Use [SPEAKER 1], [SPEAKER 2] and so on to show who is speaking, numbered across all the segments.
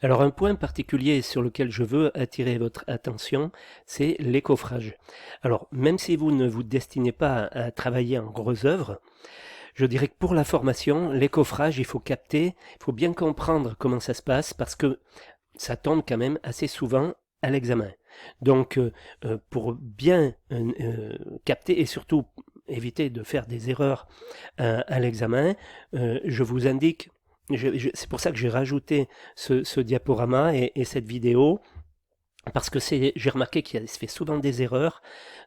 [SPEAKER 1] Alors un point particulier sur lequel je veux attirer votre attention, c'est l'écoffrage. Alors même si vous ne vous destinez pas à travailler en grosses œuvres, je dirais que pour la formation, l'écoffrage, il faut capter, il faut bien comprendre comment ça se passe parce que ça tombe quand même assez souvent à l'examen. Donc pour bien capter et surtout éviter de faire des erreurs à l'examen, je vous indique, c'est pour ça que j'ai rajouté ce diaporama et cette vidéo, parce que j'ai remarqué qu'il se fait souvent des erreurs.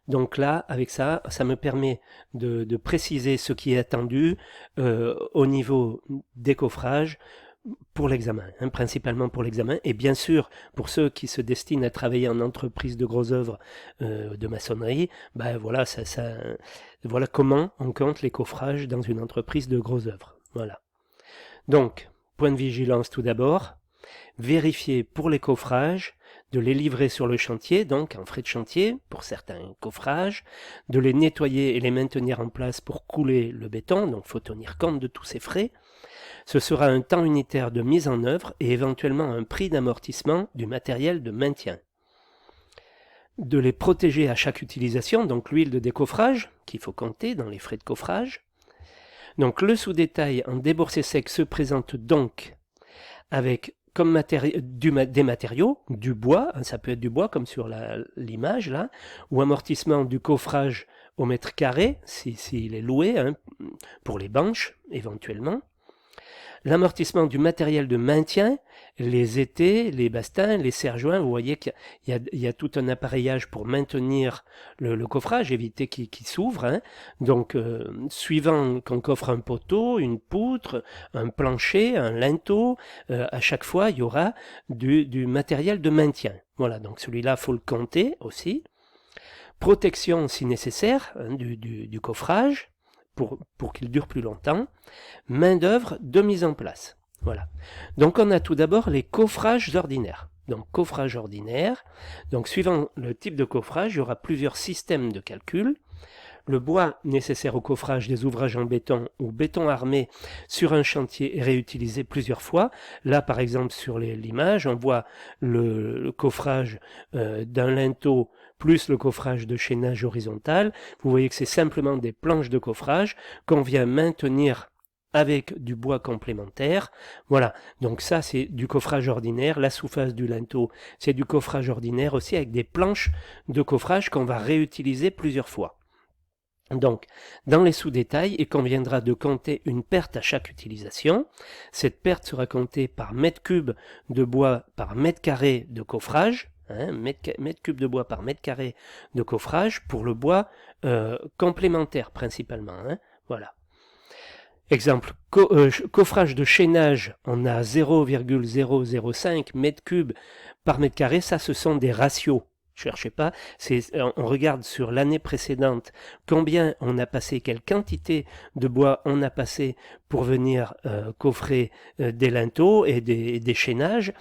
[SPEAKER 1] Donc là, avec ça, ça me permet de préciser ce qui est attendu au niveau des coffrages pour l'examen, hein, principalement pour l'examen, et bien sûr pour ceux qui se destinent à travailler en entreprise de gros œuvres de maçonnerie, ben voilà, voilà comment on compte les coffrages dans une entreprise de gros œuvres. Voilà. Donc, point de vigilance tout d'abord, vérifier pour les coffrages de les livrer sur le chantier, donc en frais de chantier pour certains coffrages, de les nettoyer et les maintenir en place pour couler le béton, donc il faut tenir compte de tous ces frais. Ce sera un temps unitaire de mise en œuvre et éventuellement un prix d'amortissement du matériel de maintien. De les protéger à chaque utilisation, donc l'huile de décoffrage, qu'il faut compter dans les frais de coffrage. Donc le sous-détail en déboursé sec se présente donc avec comme des matériaux, du bois, ça peut être du bois comme sur l'image là, ou amortissement du coffrage au mètre carré, s'il est loué, hein, pour les banches éventuellement. L'amortissement du matériel de maintien, les étais, les bastins, les serre-joints, vous voyez qu'il y a tout un appareillage pour maintenir le coffrage, éviter qu'il s'ouvre. Hein. Donc, suivant qu'on coffre un poteau, une poutre, un plancher, un linteau, à chaque fois, il y aura du matériel de maintien. Voilà, donc celui-là, il faut le compter aussi. Protection, si nécessaire, hein, du coffrage, pour qu'il dure plus longtemps. Main-d'œuvre de mise en place. Voilà. Donc on a tout d'abord les coffrages ordinaires. Donc coffrage ordinaire. Donc suivant le type de coffrage, il y aura plusieurs systèmes de calcul. Le bois nécessaire au coffrage des ouvrages en béton ou béton armé sur un chantier est réutilisé plusieurs fois. Là, par exemple, sur l'image, on voit le coffrage d'un linteau plus le coffrage de chaînage horizontal. Vous voyez que c'est simplement des planches de coffrage qu'on vient maintenir avec du bois complémentaire. Voilà, donc ça c'est du coffrage ordinaire. La sous-face du linteau, c'est du coffrage ordinaire aussi avec des planches de coffrage qu'on va réutiliser plusieurs fois. Donc, dans les sous-détails, il conviendra de compter une perte à chaque utilisation. Cette perte sera comptée par mètre cube de bois par mètre carré de coffrage. Hein, mètre cube de bois par mètre carré de coffrage pour le bois complémentaire principalement. Hein, voilà. Exemple, coffrage de chaînage, on a 0,005 mètres cubes par mètre carré. Ça, ce sont des ratios. Cherchez pas, on regarde sur l'année précédente combien on a passé, quelle quantité de bois on a passé pour venir coffrer des linteaux et des chaînages,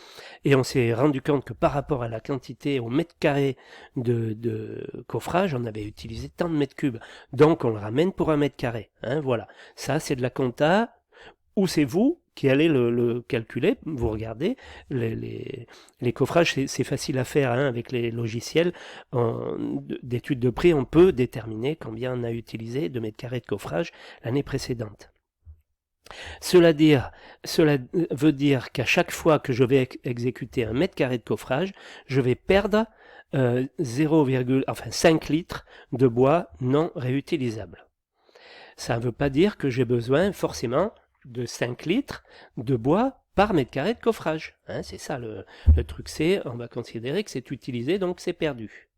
[SPEAKER 1] et on s'est rendu compte que par rapport à la quantité au mètre carré de coffrage, on avait utilisé tant de mètres cubes, donc on le ramène pour un mètre carré. Hein, voilà, ça c'est de la compta, ou c'est vous qui allez le calculer. Vous regardez, les coffrages, c'est facile à faire hein, avec les logiciels d'études de prix. On peut déterminer combien on a utilisé de mètres carrés de coffrage l'année précédente. Cela veut dire qu'à chaque fois que je vais exécuter un mètre carré de coffrage, je vais perdre 5 litres de bois non réutilisable. Ça ne veut pas dire que j'ai besoin forcément de 5 litres de bois par mètre carré de coffrage. Hein, c'est ça le truc, on va considérer que c'est utilisé, donc c'est perdu.